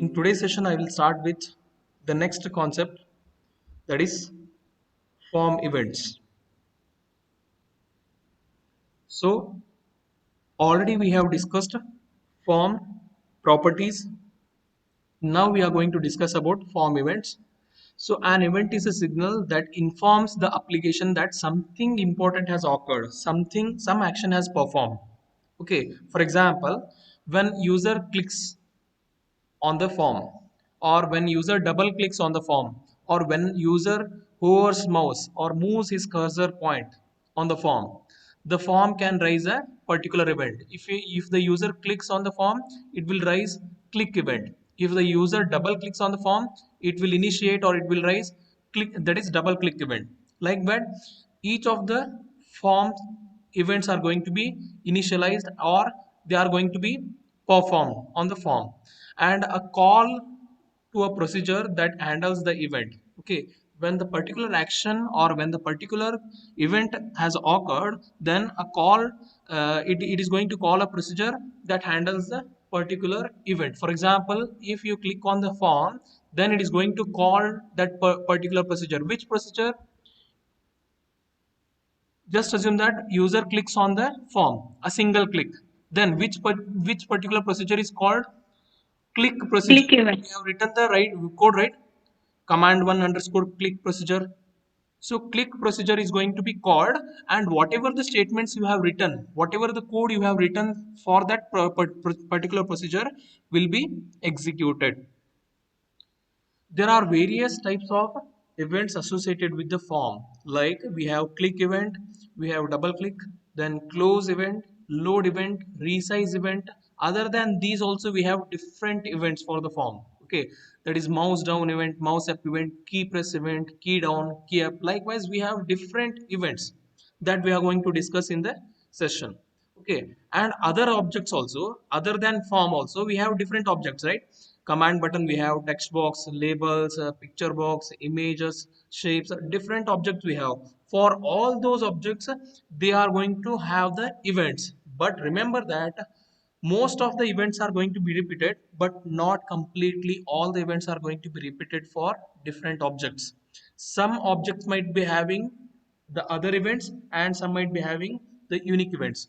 In today's session, I will start with the next concept, that is form events. So, already we have discussed form properties. Now we are going to discuss about form events. So, an event is a signal that informs the application that something important has occurred, some action has performed. Okay, for example, when user clicks on the form, or when user double clicks on the form, or when user hovers mouse or moves his cursor point on the form can raise a particular event. If the user clicks on the form, it will raise click event. If the user double clicks on the form, it will initiate or it will raise click, that is double click event. Like that, each of the form events are going to be initialized, or they are going to be performed on the form, and a call to a procedure that handles the event. Okay, when the particular action or when the particular event has occurred, then a call, it is going to call a procedure that handles the particular event. For example, if you click on the form, then it is going to call that particular procedure. Which procedure? Just assume that user clicks on the form, a single click. Then which particular procedure is called click procedure? Click event. We have written the right code, right? Command one underscore click procedure. So click procedure is going to be called, and whatever the statements you have written, whatever the code you have written for that particular procedure will be executed. There are various types of events associated with the form, like we have click event, we have double click, then close event, load event, resize event. Other than these also we have different events for the form. Okay, that is mouse down event, mouse up event, key press event, key down, key up. Likewise, we have different events that we are going to discuss in the session. Okay, and other objects also, other than form also, we have different objects, right? Command button, we have text box, labels, picture box, images, shapes, different objects we have. For all those objects, they are going to have the events. But remember that most of the events are going to be repeated, but not completely all the events are going to be repeated for different objects. Some objects might be having the other events, and some might be having the unique events,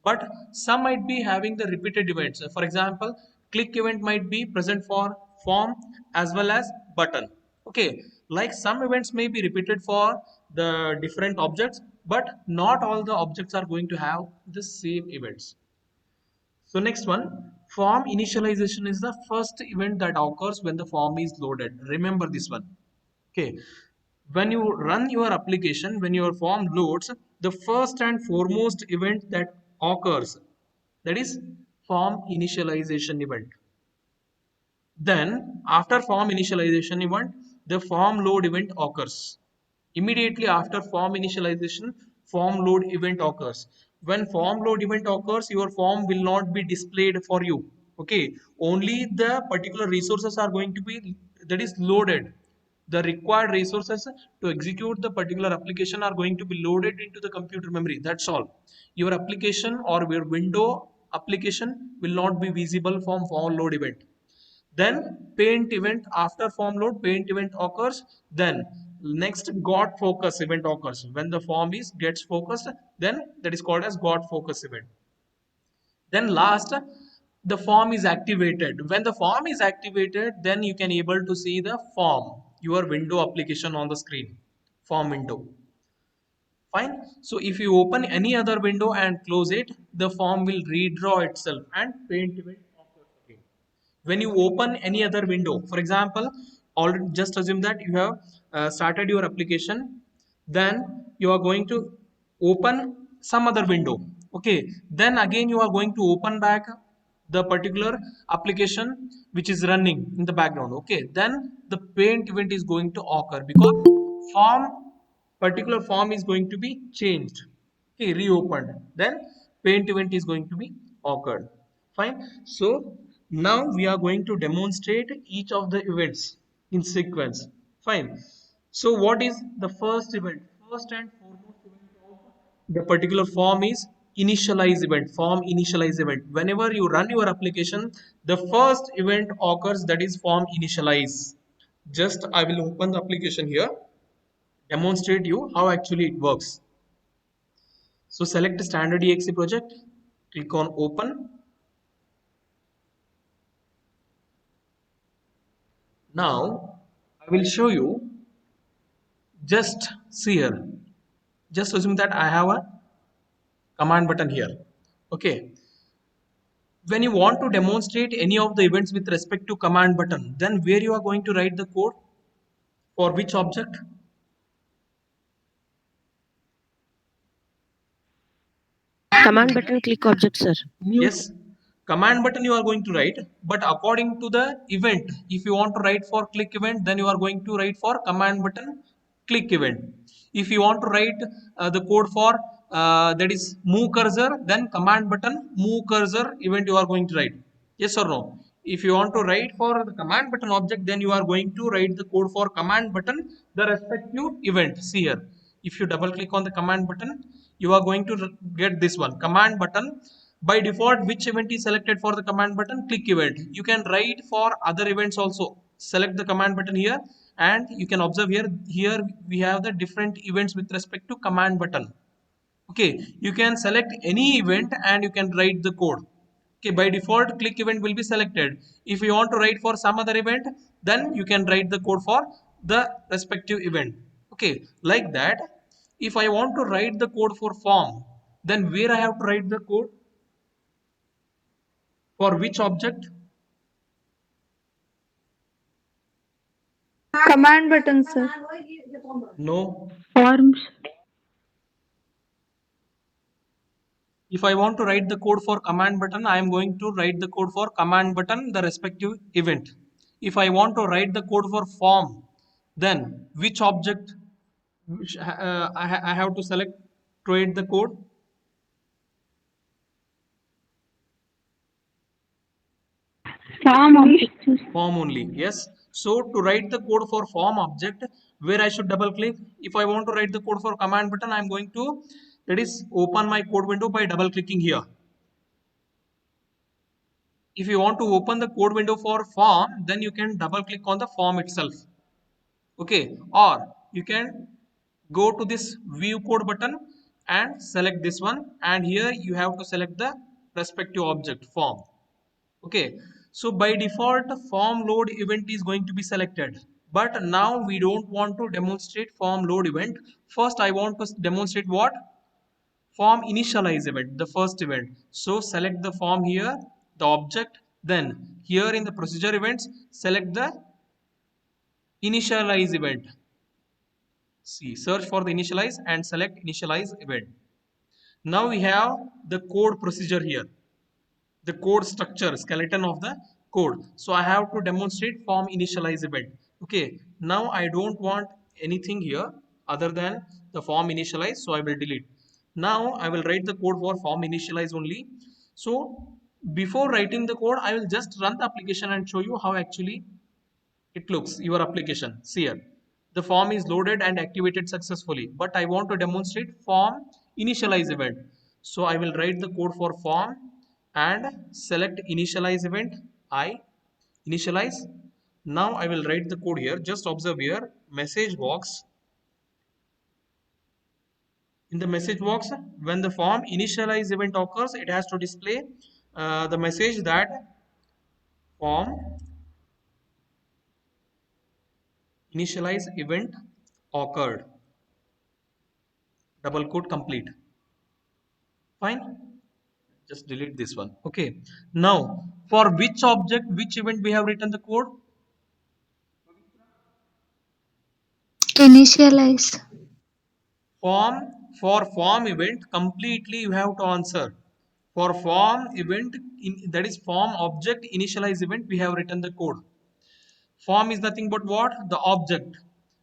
but some might be having the repeated events. For example, click event might be present for form as well as button. Okay, like some events may be repeated for the different objects, but not all the objects are going to have the same events. So next one, form initialization is the first event that occurs when the form is loaded. Remember this one. Okay, when you run your application, when your form loads, the first and foremost event that occurs, that is form initialization event. Then after form initialization event, the form load event occurs. Immediately after form initialization, form load event occurs. When form load event occurs, your form will not be displayed for you. Okay, only the particular resources are going to be, that is loaded. The required resources to execute the particular application are going to be loaded into the computer memory. That's all. Your application or your window application will not be visible from form load event. Then paint event, after form load, paint event occurs. Then next got focus event occurs. When the form is gets focused, then that is called as got focus event. Then last, the form is activated. When the form is activated, then you can able to see the form, your window application on the screen, form window. Fine. So if you open any other window and close it, the form will redraw itself and paint event occurs again. When you open any other window, for example, already just assume that you have started your application, then you are going to open some other window. Okay, then again you are going to open back the particular application which is running in the background. Okay, then the paint event is going to occur because form, particular form is going to be changed. Okay, reopened, then paint event is going to be occurred. Fine. So now we are going to demonstrate each of the events in sequence. Fine. So what is the first event? First and foremost event of the particular form is initialize event, form initialize event. Whenever you run your application, the first event occurs, that is form initialize. Just I will open the application here, demonstrate you how actually it works. So select standard exe project, click on open. Now I will show you. Just see here, just assume that I have a command button here. Okay, when you want to demonstrate any of the events with respect to command button, then where you are going to write the code, for which object? Command button click object, sir. Yes, command button you are going to write, but according to the event, if you want to write for click event, then you are going to write for command button click event. If you want to write the code for that is move cursor, then command button move cursor event you are going to write. Yes or no? If you want to write for the command button object, then you are going to write the code for command button, the respective event. See here, if you double click on the command button, you are going to get this one, command button. By default, which event is selected for the command button? Click event. You can write for other events also. Select the command button here, and you can observe here. Here we have the different events with respect to command button. Okay, you can select any event and you can write the code. Okay, by default click event will be selected. If you want to write for some other event, then you can write the code for the respective event. Okay, like that. If I want to write the code for form, then where I have to write the code, for which object? Command button, sir. No. Forms. If I want to write the code for command button, I am going to write the code for command button, the respective event. If I want to write the code for form, then which object I have to select to write the code? Form object. Form only. Yes. So to write the code for form object, where I should double click? If I want to write the code for command button, I am going to, that is, open my code window by double clicking here. If you want to open the code window for form, then you can double click on the form itself. Okay, or you can go to this view code button and select this one, and here you have to select the respective object form. Okay, so by default form load event is going to be selected, but now we don't want to demonstrate form load event. First I want to demonstrate what? Form initialize event, the first event. So select the form here, the object, then here in the procedure events select the initialize event. See, search for the initialize and select initialize event. Now we have the code procedure here, the code structure, skeleton of the code. So I have to demonstrate form initialize event. Okay, now I don't want anything here other than the form initialize, so I will delete. Now I will write the code for form initialize only. So before writing the code, I will just run the application and show you how actually it looks, your application. See here, the form is loaded and activated successfully, but I want to demonstrate form initialize event. So I will write the code for form and select initialize event. I initialize. Now I will write the code here. Just observe here, message box. In the message box, when the form initialize event occurs, it has to display the message that form initialize event occurred, double quote complete. Fine, just delete this one. Okay, now for which object, which event we have written the code? Initialize. Form. For form event completely you have to answer. For form event, that is form object initialize event, we have written the code. Form is nothing but what? The object,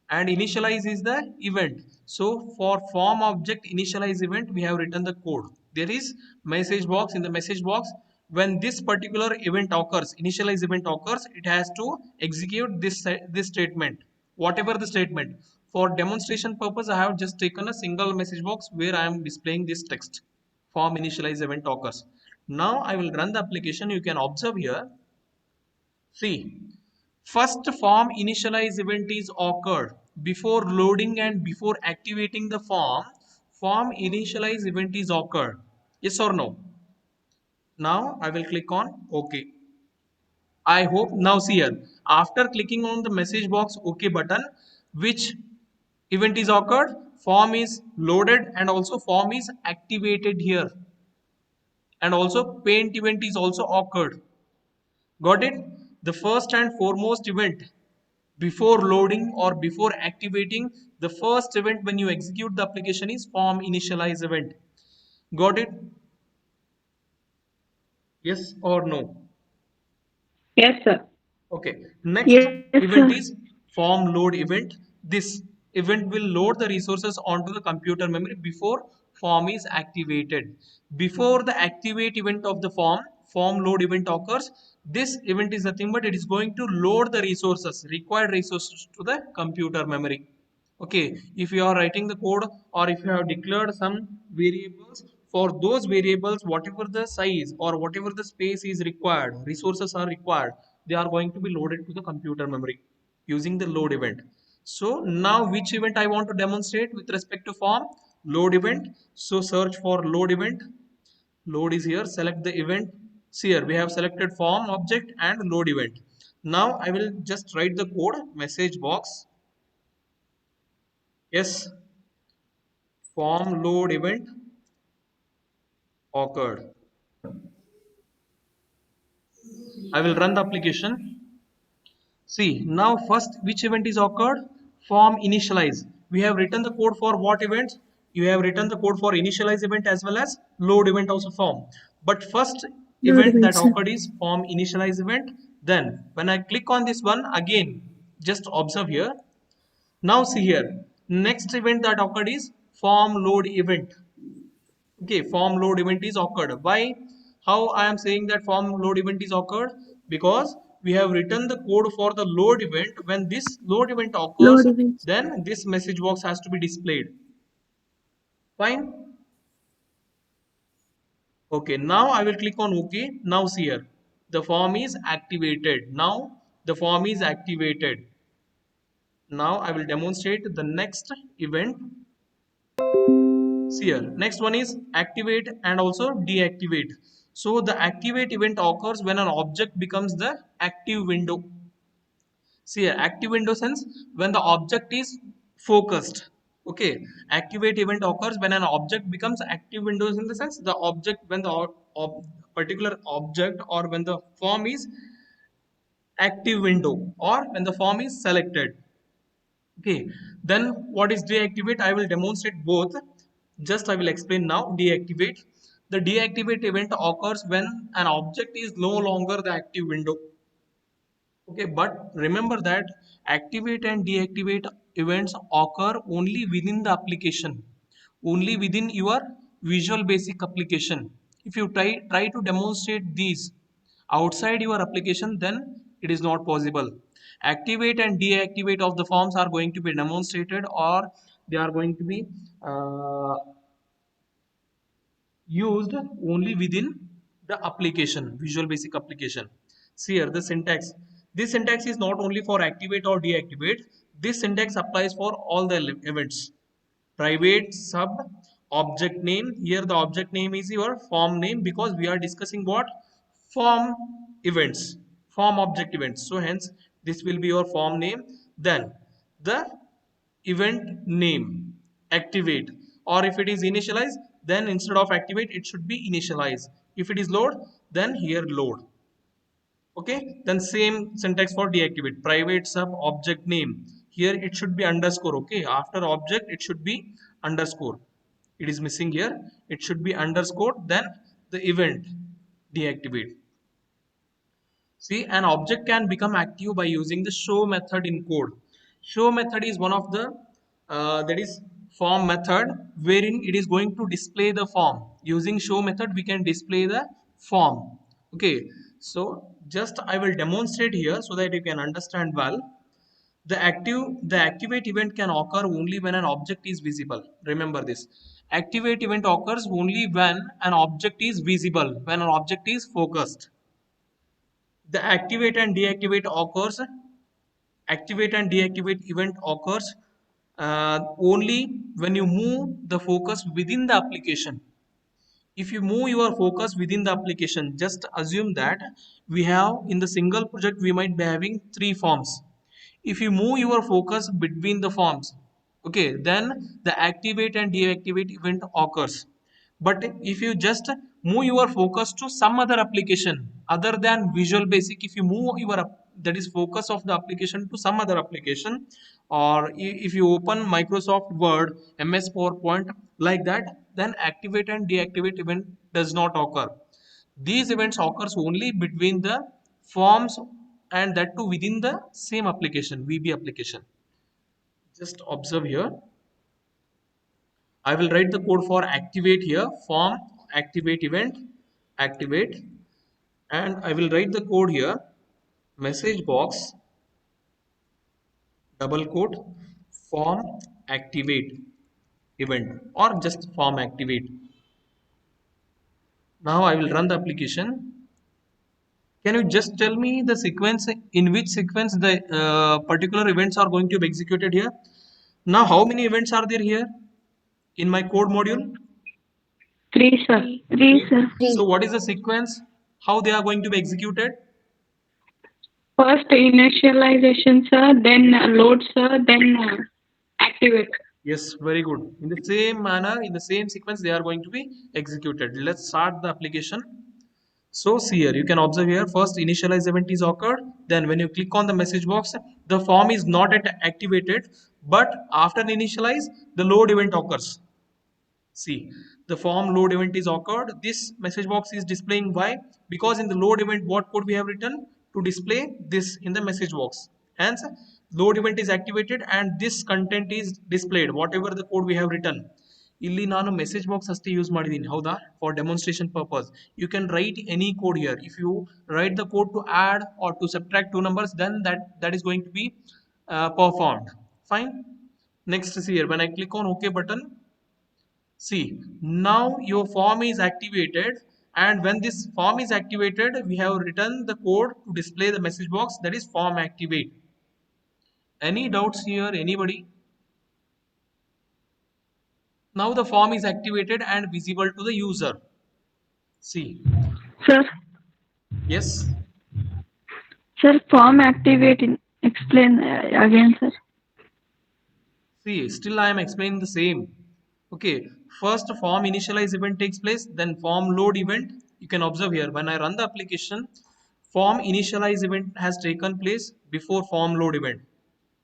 and initialize is the event. So for form object initialize event, we have written the code. There is message box. In the message box, when this particular event occurs, initialize event occurs, it has to execute this statement, whatever the statement. For demonstration purpose, I have just taken a single message box where I am displaying this text. form initialize event occurs. Now I will run the application. You can observe here. See, first form initialize event is occurred before loading and before activating the form. Form initialize event is occurred. Yes or no? Now I will click on OK. I hope now see here. After clicking on the message box OK button, which event is occurred? Form is loaded and also form is activated here. And also paint event is also occurred. Got it? The first and foremost event before loading or before activating, the first event when you execute the application is form initialize event. Got it? Yes or no? Yes, sir. Okay. Next Yes, event sir. is form load event. This event will load the resources onto the computer memory before form is activated. Before the activate event of the form load event occurs, this event is nothing but it is going to load the resources, required resources to the computer memory. Okay, if you are writing the code or if you have declared some variables, for those variables, whatever the size or whatever the space is required, resources are required, they are going to be loaded to the computer memory using the load event. So now which event I want to demonstrate with respect to form? Load event. So search for load event. Load is here. Select the event. See here we have selected form object and load event. Now I will just write the code message box. Yes, form load event occurred. I will run the application. See, now first which event is occurred? Form initialize. We have written the code for what events? You have written the code for initialize event as well as load event also form. But first Load event that event, sir. occurred is form initialize event. Then when I click on this one again, just observe here. Now see here. Next event that occurred is form load event. Okay, form load event is occurred. Why? How I am saying that form load event is occurred? Because we have written the code for the load event. When this load event Load occurs, events. then this message box has to be displayed. Fine. Okay, now I will click on OK. Now see here, the form is activated. Now the form is activated. Now I will demonstrate the next event. See here, next one is activate and also deactivate. So the activate event occurs when an object becomes the active window. See here, active window sense when the object is focused. Okay, activate event occurs when an object becomes active windows in the sense the object when the particular object or when the form is active window or when the form is selected. Okay, then what is deactivate? I will demonstrate both. Just I will explain now. Deactivate. The deactivate event occurs when an object is no longer the active window. Okay, but remember that activate and deactivate events occur only within the application, only within your Visual Basic application. If you try to demonstrate these outside your application, then it is not possible. Activate and deactivate of the forms are going to be demonstrated, or they are going to be uh, used only within the application, Visual Basic application. See here the syntax. This syntax is not only for activate or deactivate. This syntax applies for all the events. Private sub object name. Here the object name is your form name because we are discussing what? Form events, form object events. So hence this will be your form name. Then the event name activate, or if it is initialize, then instead of activate it should be initialize. If it is load, then here load. Okay, then same syntax for deactivate. Private sub object name, here it should be underscore. Okay, after object it should be underscore. It is missing here, it should be underscore, then the event deactivate. See, an object can become active by using the show method in code. Show method is one of the that is form method wherein it is going to display the form. Using show method, we can display the form. Okay, so just I will demonstrate here so that you can understand well. The activate event can occur only when an object is visible. Remember this. Activate event occurs only when an object is visible, when an object is focused. The activate and deactivate event occurs only when you move the focus within the application. If you move your focus within the application, just assume that we have in the single project we might be having three forms. If you move your focus between the forms, okay, then the activate and deactivate event occurs. But if you just move your focus to some other application other than Visual Basic, if you move your that is focus of the application to some other application, or if you open Microsoft Word, MS PowerPoint, like that, then activate and deactivate event does not occur. These events occurs only between the forms, and that too within the same application, VB application. Just observe here. I will write the code for activate here, form, activate event, activate, and I will write the code here, message box, double quote, form, activate event, or just form activate. Now I will run the application. Can you just tell me the sequence, in which sequence the particular events are going to be executed here? Now, how many events are there here in my code module? Three, sir. Three, sir. So, what is the sequence? How they are going to be executed? First initialization, sir, then load, sir, then activate. Yes, very good. In the same manner, in the same sequence, they are going to be executed. Let's start the application. So see here, you can observe here, first initialize event is occurred. Then when you click on the message box, the form is not yet activated, but after initialize, the load event occurs. See, the form load event is occurred. This message box is displaying why? Because in the load event, what code we have written to display this in the message box. Hence, load event is activated and this content is displayed, whatever the code we have written. ಇಲ್ಲಿ ನಾನು message box ಅಷ್ಟೇ use ಮಾಡಿದ್ದೀನಿ ಹೌದಾ for demonstration purpose you can write any code here if you write the code to add or to subtract two numbers then that is going to be performed fine. Next is here when I click on OK button. See, now your form is activated, and when this form is activated, we have written the code to display the message box, that is form activate. Any doubts here, anybody? Now the form is activated and visible to the user. See, Sir, yes, sir, form activate. Explain again, sir. see, still I am explaining the same. Okay, first form initialize event takes place, then form load event. You can observe here when I run the application, form initialize event has taken place before form load event.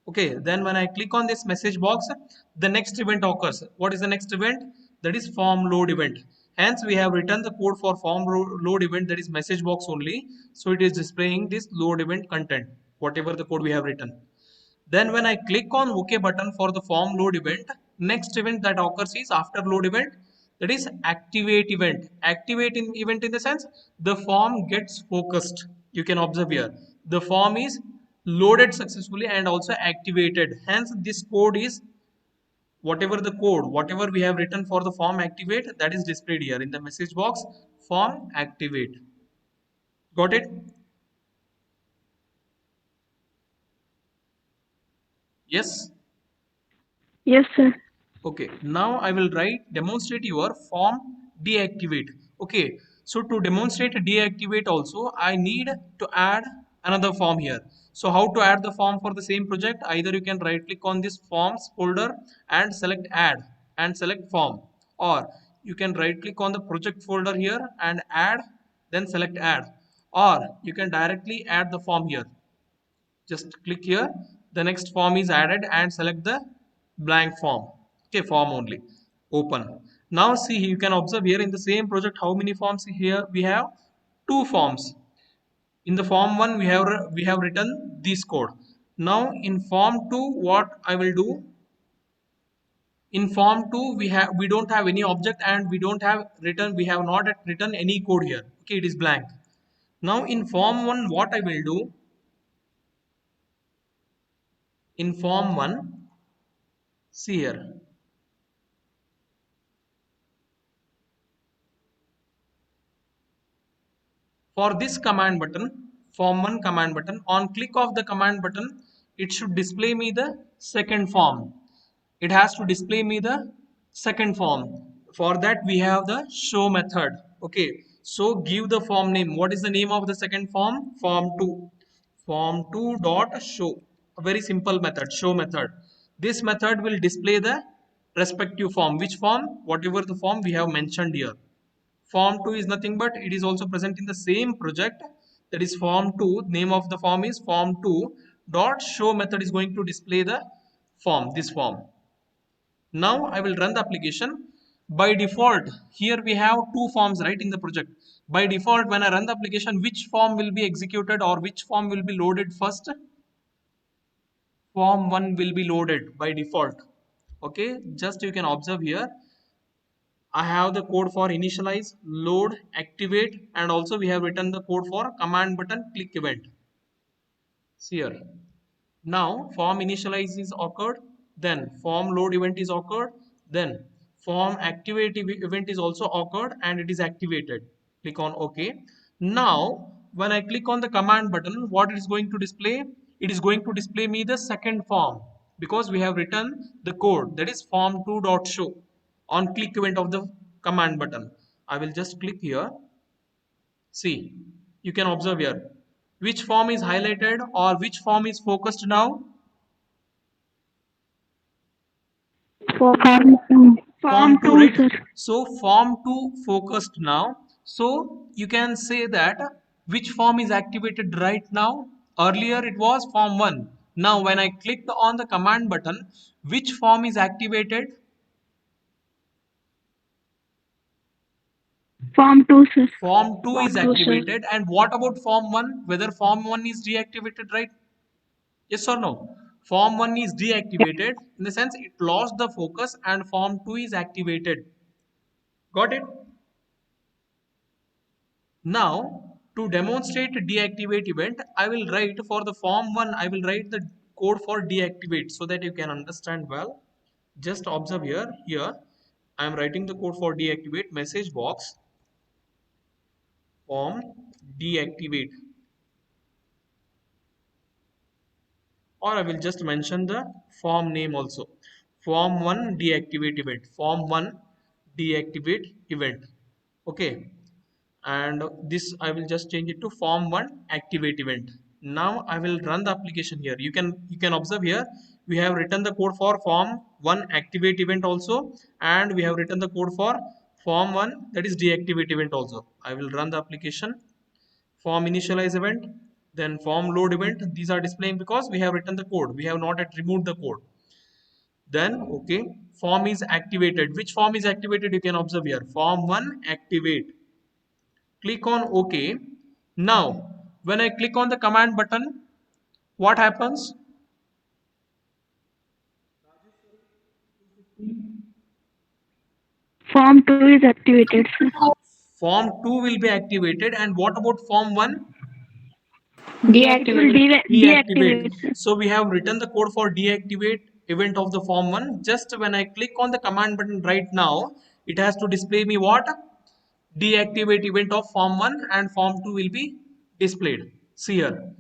Okay, then when I click on this message box, the next event occurs. What is the next event? That is form load event. Hence, we have written the code for form load event, that is message box only. So it is displaying this load event content, whatever the code we have written. Then when I click on OK button for the form load event, next event that occurs is after load event, that is activate event. Activate in event in the sense the form gets focused. You can observe here. The form is loaded successfully and also activated. Hence this code is whatever we have written for the form activate, that is displayed here in the message box, form activate. Got it? Yes. Yes, sir. Okay, now I will demonstrate your form deactivate. Okay, so to demonstrate deactivate also, I need to add another form here. So how to add the form for the same project? Either you can right click on this forms folder and select add and select form, or you can right click on the project folder here and add, then select add, or you can directly add the form here. Just click here, the next form is added and select the blank form. Okay, form only, open. Now see, you can observe here in the same project how many forms here we have. Two forms. In the form 1 we have written this code. Now in form 2 what I will do, in form 2 we don't have any object and we have not written any code here. Okay, it is blank. Now in form 1 what I will do, in form 1, see here, For this command button, form 1 command button, on click of the command button, it should display me the second form. It has to display me the second form. For that we have the show method. Okay, so give the form name. What is the name of the second form? Form 2. Form 2 dot show. A very simple method, show method. This method will display the respective form. Which form? Whatever the form we have mentioned here. Form 2 is nothing but it is also present in the same project, that is form 2. Name of the form is form 2 dot show method is going to display the form, this form. Now I will run the application. By default, here we have two forms right in the project. By default, when I run the application, which form will be executed or which form will be loaded first? Form 1 will be loaded by default. Okay, just you can observe here. I have the code for initialize, load, activate, and also we have written the code for command button click event. See here. Now form initialize is occurred, then form load event is occurred, then form activate event is also occurred and it is activated. Click on OK. Now when I click on the command button, what it is going to display? It is going to display me the second form because we have written the code, that is form2.show on click event of the command button. I will just click here. See, you can observe here which form is highlighted or which form is focused now. Form, Form form 2, 2, right? sir. So form 2 focused now. So you can say that which form is activated right now. Earlier it was form 1. Now when I clicked on the command button, which form is activated? Form 2, sir. Form 2 is Form 2, sir. activated. And what about form 1? Whether form 1 is deactivated, right? Yes or no? Form 1 is deactivated in the sense it lost the focus and form 2 is activated. Got it? Now, to demonstrate deactivate event, I will write for the form 1, I will write the code for deactivate so that you can understand well. Just observe here. Here, I am writing the code for deactivate message box form deactivate, or I will just mention the form name also. Form 1 deactivate event. Form 1 deactivate event. Okay. And this I will just change it to form 1 activate event. Now I will run the application here. You can observe here we have written the code for form 1 activate event also, and we have written the code for form 1 that is deactivate event also. I will run the application. Form initialize event, then form load event. These are displaying because we have written the code. We have not yet removed the code. Then okay, form is activated. Which form is activated? You can observe here. Form 1 activate. Click on OK. Now, when I click on the command button, what happens? Form 2 is activated, sir. Form 2 will be activated. And what about form 1? It will Deactivate. deactivate, sir. So we have written the code for deactivate event of the form 1. Just when I click on the command button right now, it has to display me what? Deactivate event of form 1 and form 2 will be displayed. See here.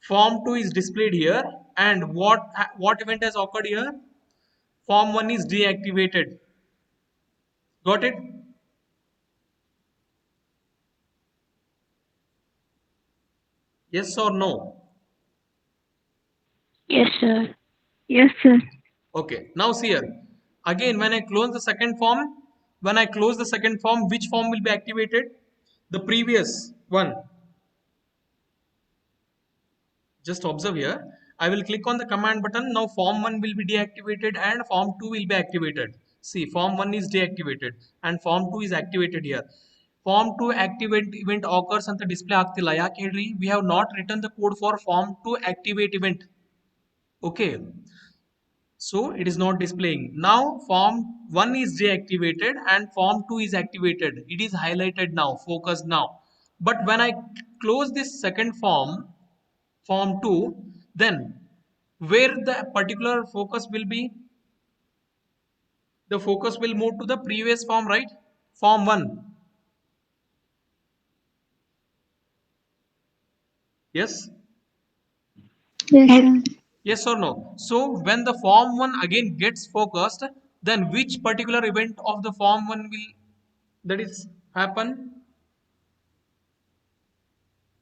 Form 2 is displayed here, and what event has occurred here? Form 1 is deactivated. Got it? Yes or no? Yes, sir. Yes, sir. Okay. Now see here. Again, when I close the second form, which form will be activated? The previous one. Just observe here. I will click on the command button. Now form 1 will be deactivated and form 2 will be activated. See, form 1 is deactivated and form 2 is activated here. Form 2 activate event occurs ಅಂತ display ಆಗ್ತಿಲ್ಲ ಯಾಕೆ ಹೇಳ್ರಿ? We have not written the code for form 2 activate event. Okay. So it is not displaying. Now form 1 is deactivated and form 2 is activated. It is highlighted now, focused now. But when I close this second form 2, then where the particular focus will be? The focus will move to the previous form, right? Form 1. Yes. Yes, sir. Yes or no? So when the form 1 again gets focused, then which particular event of the form 1 will that is happen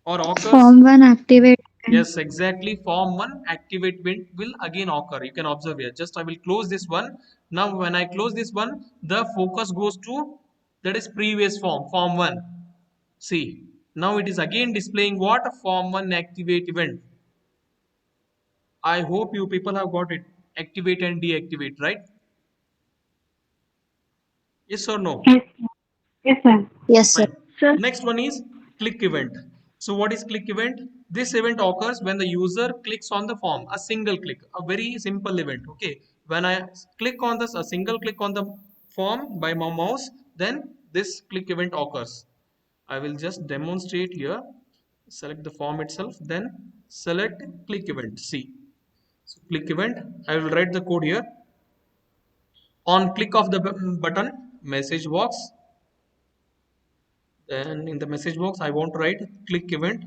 or occurs? Form 1 activate. Yes, exactly. Form 1 activate event will again occur. You can observe here. Just I will close this one. Now when I close this one, the focus goes to that is previous form, form 1. See, now it is again displaying what? Form 1 activate event. I hope you people have got it. Activate and deactivate, right? Yes or no? Yes, yes, sir. Yes, sir. Fine. Sir, Next one is click event. So what is click event? This event occurs when the user clicks on the form, a single click, a very simple event. Okay. When I click on this, a single click on the form by my mouse, then this click event occurs. I will just demonstrate here. Select the form itself, then select click event. See. So click event. I will write the code here. On click of the button, message box. Then in the message box, I want to write click event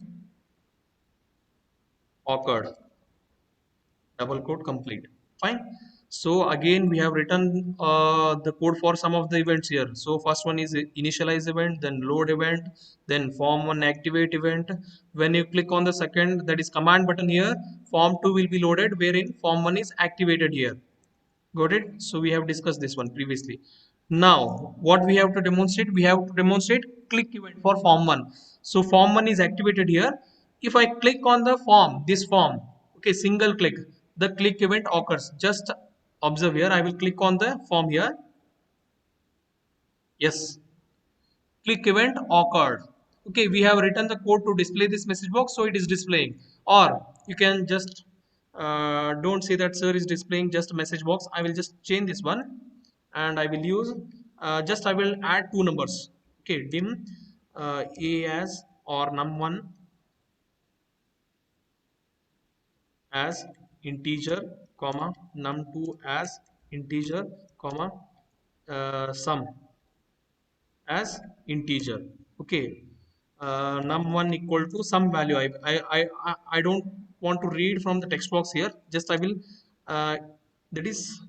occurred. Double quote complete. Fine. So again, we have written the code for some of the events here. So first one is initialize event, then load event, then form one activate event. When you click on the second, that is command button here, form two will be loaded, wherein form one is activated here. Got it? So we have discussed this one previously. Now, what we have to demonstrate? We have to demonstrate click event for form 1. So form 1 is activated here. If I click on the form, this form, okay, single click, the click event occurs. Just observe here. I will click on the form here. Yes, click event occurred. Okay, we have written the code to display this message box, so it is displaying. Or you can just don't say that sir is displaying just a message box. I will just change this one and I will use just I will add two numbers. Okay, dim a as or num1 as integer comma num2 as integer comma sum as integer. Okay, num1 equal to some value. I don't want to read from the text box here. Just I will that is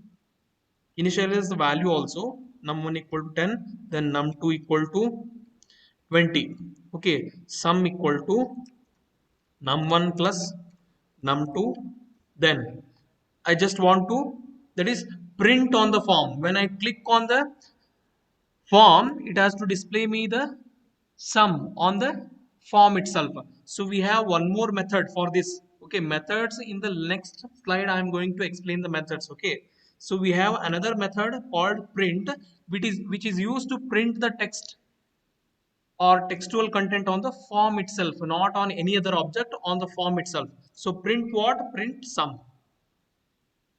initialize the value also. Num1 equal to 10, then num2 equal to 20. Okay, sum equal to num1 plus num2. Then I just want to that is print on the form. When I click on the form, it has to display me the sum on the form itself. So we have one more method for this. Okay, methods in the next slide I am going to explain the methods. Okay, so we have another method called print, which is used to print the text or textual content on the form itself, not on any other object, on the form itself. So print what? Print sum.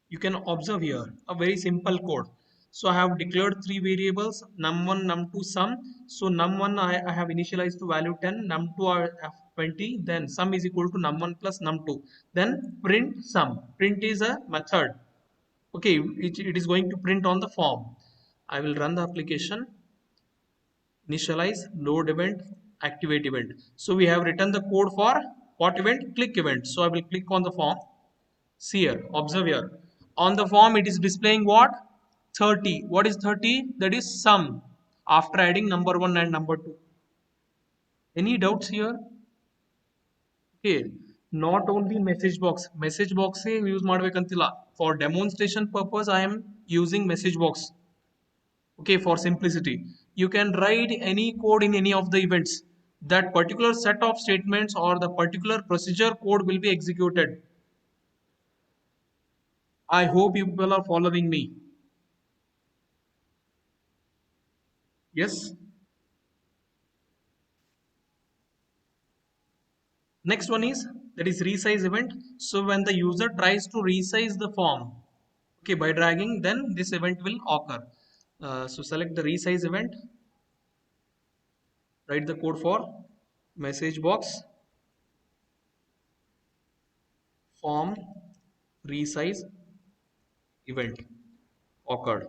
You can observe here a very simple code. So I have declared three variables, num1 num2 sum. So num1 I have initialized to value 10, num2 I have 20, then sum is equal to num1 plus num2. Then print sum. Print is a method. Okay, it is going to print on the form. I will run the application. Initialize, load event, activate event. So we have written the code for what event? Click event. So I will click on the form. See here, observe here. On the form, it is displaying what? 30. What is 30? That is sum after adding number 1 and number 2. Any doubts here? Okay. Not only message box. Message box use ಮಾಡಬೇಕಂತಿಲ್ಲ. For demonstration purpose, I am using message box. Okay, for simplicity. You can write any code in any of the events. That particular set of statements or the particular procedure code will be executed. I hope you people are following me. Yes. Next one is that is resize event. So when the user tries to resize the form, okay, by dragging, then this event will occur. So select the resize event, write the code for message box form resize event occurred.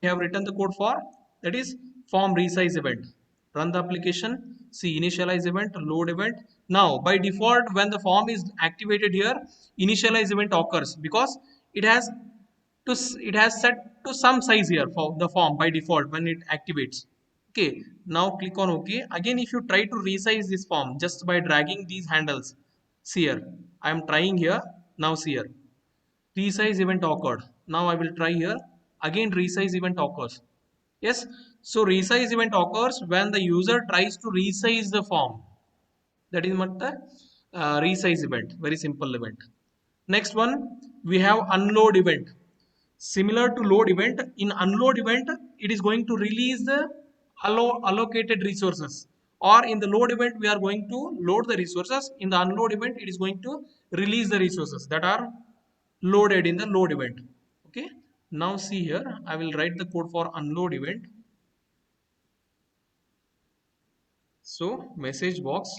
We have written the code for that is form resize event. Run the application, see initialize event, load event, Now by default, when the form is activated here, initialize event occurs because it has it has set to some size here for the form by default when it activates. Okay, now click on OK. Again, if you try to resize this form just by dragging these handles, see here, I am trying here. Now see here, resize event occurred. Now I will try here. Again, resize event occurs. Yes, so resize event occurs when the user tries to resize the form. That is what the resize event. Very simple event. Next one, we have unload event. Similar to load event, in unload event it is going to release the allocated resources, or in the load event we are going to load the resources. In the unload event it is going to release the resources that are loaded in the load event. Okay, now see here, I will write the code for unload event. So message box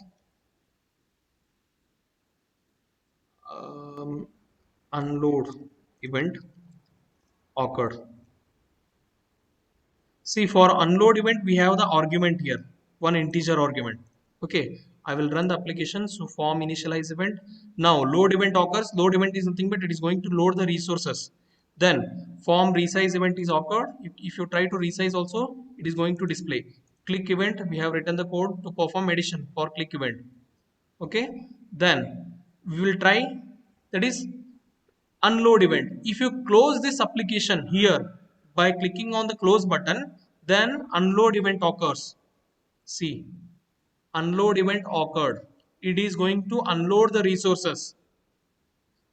unload event occurred. See, for unload event, we have the argument here, one integer argument. Okay, I will run the application. So form initialize event. Now load event occurs. Load event is nothing but it is going to load the resources. Then form resize event is occurred. If you try to resize also, it is going to display. Click event, we have written the code to perform addition for click event. Okay, then we will try, that is unload event. If you close this application here by clicking on the close button, then unload event occurs. See, unload event occurred. It is going to unload the resources.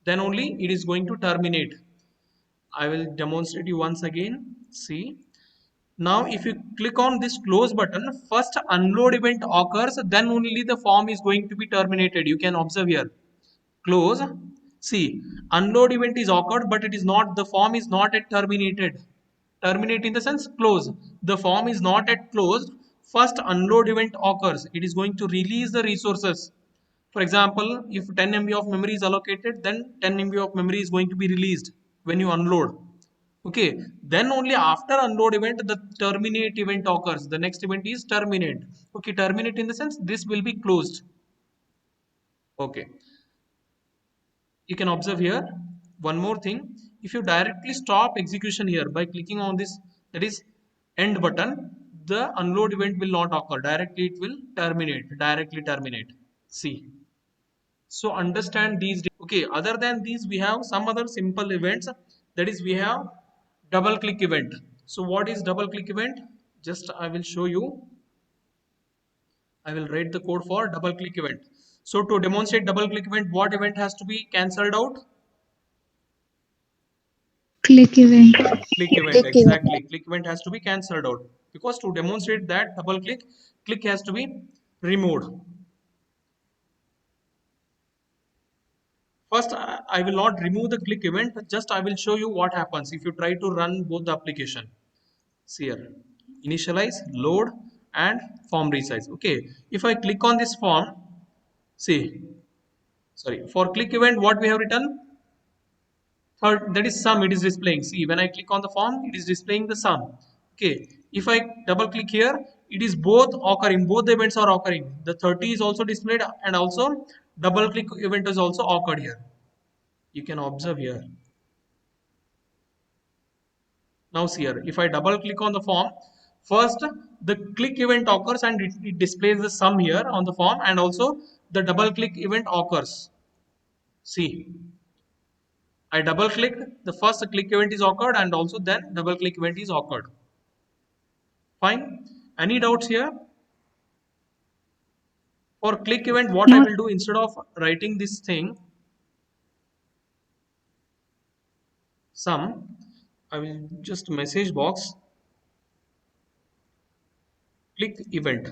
Then only it is going to terminate. I will demonstrate you once again. See, now if you click on this close button, first unload event occurs, then only the form is going to be terminated. You can observe here. Close. See, unload event is occurred, but it is not, the form is not yet terminated. Terminate in the sense close. The form is not yet closed. First unload event occurs. It is going to release the resources. For example, if 10 MB of memory is allocated, then 10 MB of memory is going to be released when you unload. Okay, then only after unload event, the terminate event occurs. The next event is terminate. Okay, terminate in the sense this will be closed. Okay, you can observe here one more thing. If you directly stop execution here by clicking on this, that is end button, the unload event will not occur. Directly it will directly terminate. See, so understand these. Okay, other than these we have some other simple events. That is, we have double click event. So what is double click event? Just I will show you. I will write the code for double click event. So to demonstrate double click event, what event has to be cancelled out? Click event. Click event, exactly. Click event has to be cancelled out because to demonstrate that double click, click has to be removed. First, I will not remove the click event, just I will show you what happens if you try to run both the application. See here, initialize, load, and form resize. Okay, if I click on this form, see, sorry, for click event, what we have written? Third, that is sum, it is displaying. See, when I click on the form, it is displaying the sum. Okay, if I double click here, it is both occurring, both the events are occurring. The 30 is also displayed and also double click event is also occurred here. You can observe here. Now see here, if I double click on the form, first the click event occurs and it displays the sum here on the form, and also the double click event occurs. See, I double click, the first click event is occurred and also then double click event is occurred. Fine. Any doubts here? For click event, what I Not will do, instead of writing this thing, sum, I will just message box click event.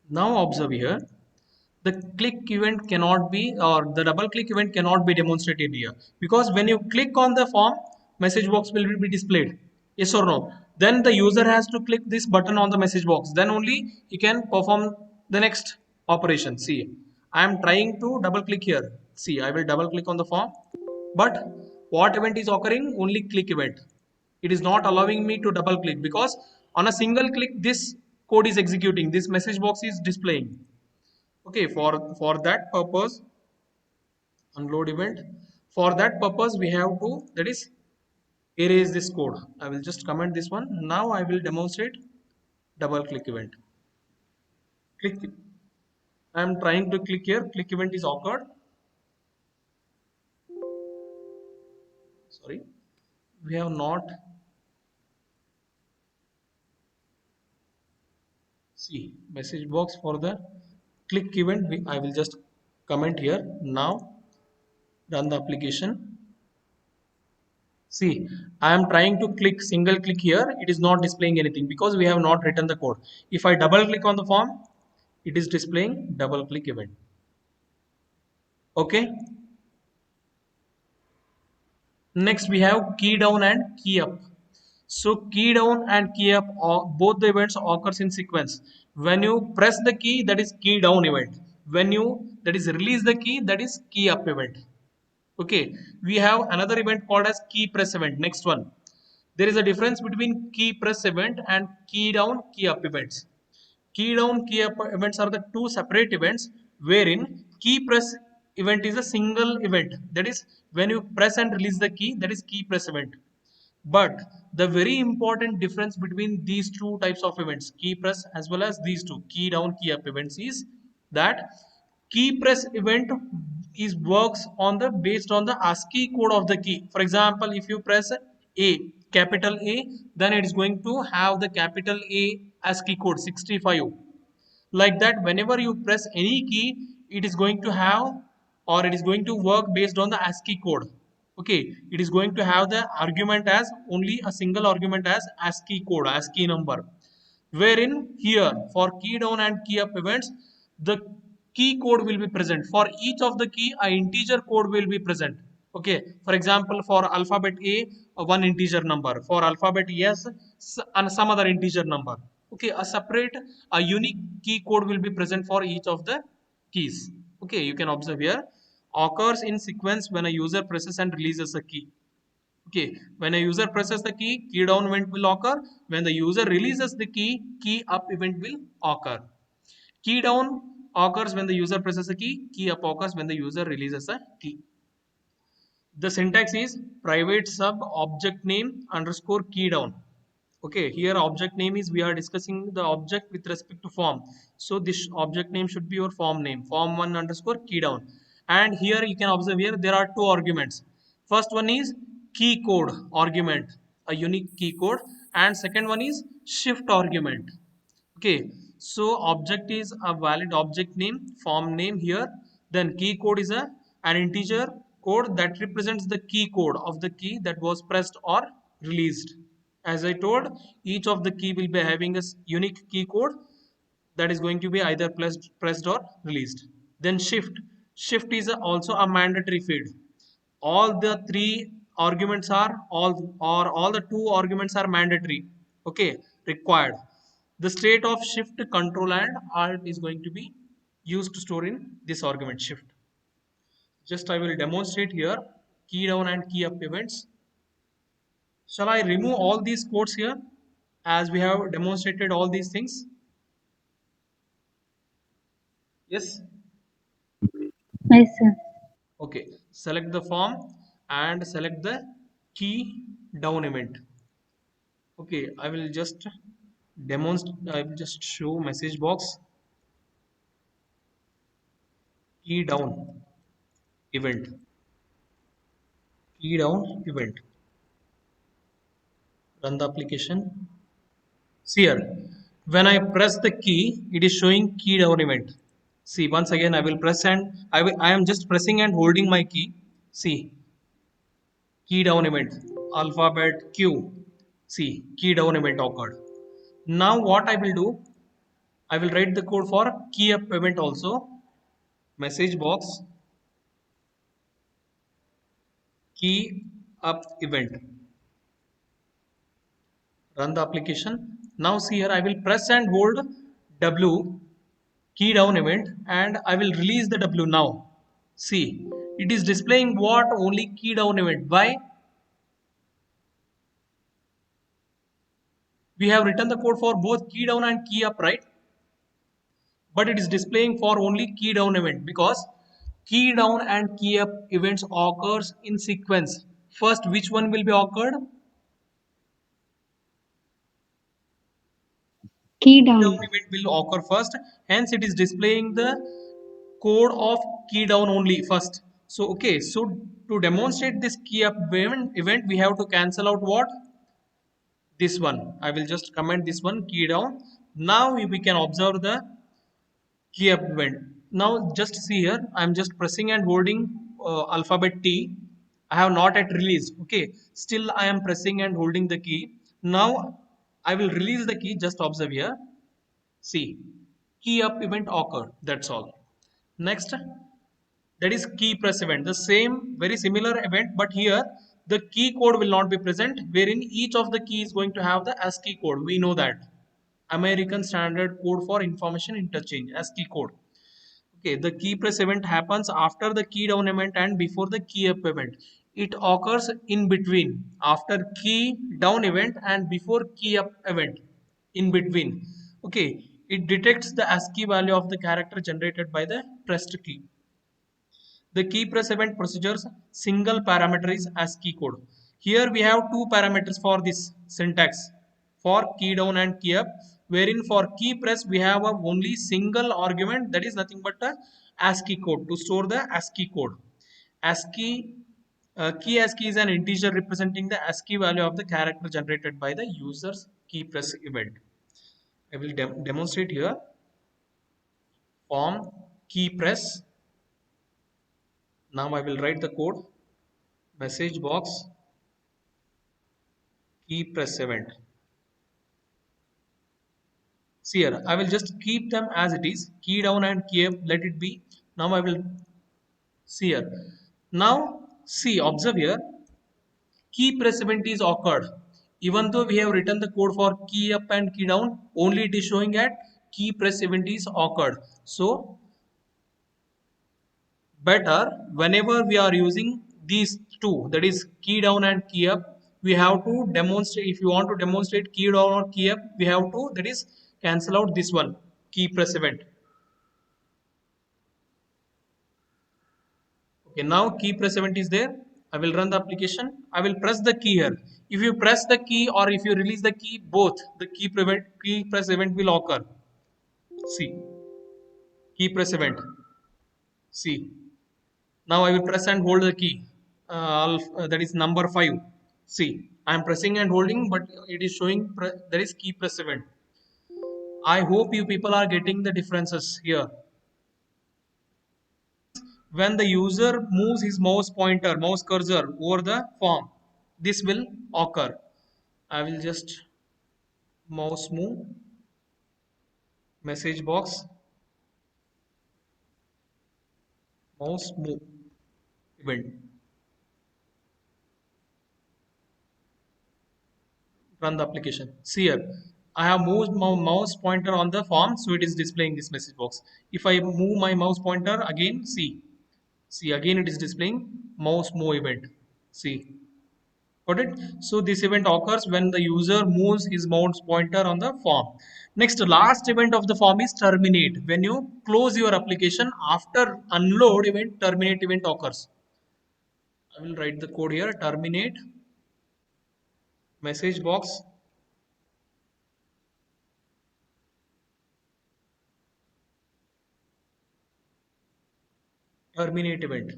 Now observe here, the click event cannot be, or the double click event cannot be demonstrated here, because when you click on the form, message box will be displayed. Yes or no? Then the user has to click this button on the message box. Then only he can perform the next operation. See, I am trying to double click here. See, I will double click on the form, but what event is occurring? Only click event. It is not allowing me to double click because on a single click this code is executing, this message box is displaying. Okay, for that purpose, unload event, for that purpose we have to, that is, erase this code. I will just comment this one. Now I will demonstrate double click event. Click, I am trying to click here, click event is occurred. Sorry, we have not see message box for the click event. I will just comment here. Now run the application. See, I am trying to click single click here, it is not displaying anything because we have not written the code. If I double click on the form, it is displaying double click event. Okay, next we have key down and key up. So key down and key up, both the events occurs in sequence. When you press the key, that is key down event. When you, that is, release the key, that is key up event. Okay, we have another event called as key press event. Next one, there is a difference between key press event and key down key up events. Key down key up events are the two separate events, wherein key press event is a single event, that is when you press and release the key, that is key press event. But the very important difference between these two types of events, key press as well as these two key down key up events, is that key press event is works on the based on the ASCII code of the key. For example, if you press A, capital A, then it is going to have the capital A ASCII code 65. Like that, whenever you press any key, it is going to have, or it is going to work based on the ASCII code. Okay, it is going to have the argument as only a single argument as ASCII code, ASCII number. Wherein here for key down and key up events, the key code will be present. For each of the key, a integer code will be present. Okay, for example, for alphabet A, one integer number, for alphabet S, and some other integer number. Okay, a separate, a unique key code will be present for each of the keys. Okay, you can observe here, occurs in sequence when a user presses and releases a key. Okay, when a user presses the key, key down event will occur. When the user releases the key, key up event will occur. Key down occurs when the user presses a key up occurs when the user releases a key. The syntax is private sub object name underscore key down. Okay, here object name is, we are discussing the object with respect to form. So this object name should be your form name, form1 underscore key down. And here you can observe here there are two arguments. First one is key code argument, a unique key code, and second one is shift argument. Okay, so object is a valid object name, form name here. Then key code is an integer code that represents the key code of the key that was pressed or released. As I told, each of the key will be having a unique key code that is going to be either pressed or released. Then shift is also a mandatory field. All the three arguments are all the two arguments are mandatory. Okay, required. The state of shift, control and alt is going to be used to store in this argument shift. Just I will demonstrate here key down and key up events. Shall I remove all these codes here as we have demonstrated all these things? Yes. Yes, sir. Okay, select the form and select the key down event. Okay, I will just demonstrate, I will just show message box key down event, key down event. Run the application. See here, when I press the key, it is showing key down event. See, once again I will press and I am just pressing and holding my key. See, key down event, alphabet Q. See, key down event occurred. Now what I will do, I will write the code for key up event also. Message box key up event. Run the application. Now see here, I will press and hold W key down event and I will release the W now. See, it is displaying what? Only key down event. Why? We have written the code for both key down and key up, right? but it is displaying for only key down event because key down and key up events occurs in sequence. First, which one will be occurred? Key Key down down. event will occur first, hence it is displaying the code of key down only first. So okay, so to demonstrate this key up event we have to cancel out what? This one. I will just comment this one key down. Now we can observe the key up event. Now just see here, I am just pressing and holding alphabet T. I have not yet released. Okay, still I am pressing and holding the key. Now I will release the key. Just observe here. See, key up event occurred. That's all. Next, that is key press event. The same, very similar event, but here the key code will not be present, wherein each of the key is going to have the ASCII code. We know that. American Standard Code for Information Interchange, ASCII code. Okay, the key press event happens after the key down event and before the key up event. It occurs in between, after key down event and before key up event, in between. Okay, it detects the ASCII value of the character generated by the pressed key. The key press event procedures single parameter is ASCII code. Here we have two parameters for this syntax for key down and key up, wherein for key press we have a only single argument, that is nothing but a ASCII code to store the ASCII code. ASCII key ASCII is an integer representing the ASCII value of the character generated by the user's key press event. I will demonstrate here. Form key press. Now I will write the code. Message box key press event. See here, I will just keep them as it is. Key down and key up, let it be. Now I will see here. Now see, observe here. Key press event is occurred. Even though we have written the code for key up and key down, only it is showing at key press event is occurred. So better whenever we are using these two, that is key down and key up, we have to demonstrate. If you want to demonstrate key down or key up, we have to, that is, cancel out this one key press event. Okay, now key press event is there. I will run the application. I will press the key here. If you press the key or if you release the key, both the key press event will occur. See, key press event. See, now I will press and hold the key. That is number 5. See, I am pressing and holding, but it is showing there is key press event. I hope you people are getting the differences here. When the user moves his mouse cursor over the form, this will occur. I will just mouse move, message box, mouse move event. Run the application. See here, I have moved my mouse pointer on the form, so it is displaying this message box. If I move my mouse pointer again, see again it is displaying mouse move event. See, got it? So this event occurs when the user moves his mouse pointer on the form. Next, last event of the form is terminate. When you close your application, after unload event, terminate event occurs. I will write the code here. Terminate message box terminate event.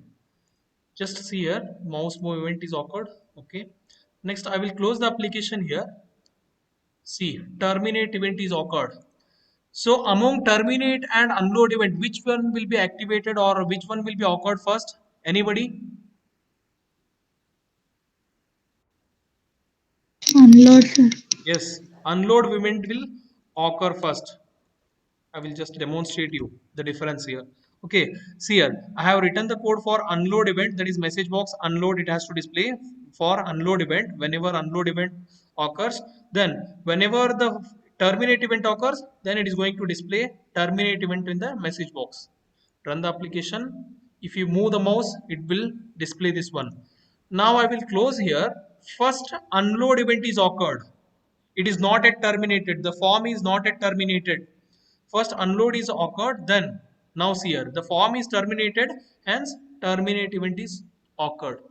Just see here, mouse move event is occurred. Okay. Next, I will close the application here. See, terminate event is occurred. So among terminate and unload event, which one will be activated or which one will be occurred first? Anybody? Unload, sir. Yes, unload event will occur first. I will just demonstrate you the difference here. Okay, see here, I have written the code for unload event, that is message box unload, it has to display for unload event. Whenever unload event occurs, then whenever the terminate event occurs, then it is going to display terminate event in the message box. Run the application. If you move the mouse, it will display this one. Now I will close here. First unload event is occurred. It is not yet terminated. The form is not yet terminated. First unload is occurred, then now see here the form is terminated, hence terminate event is occurred.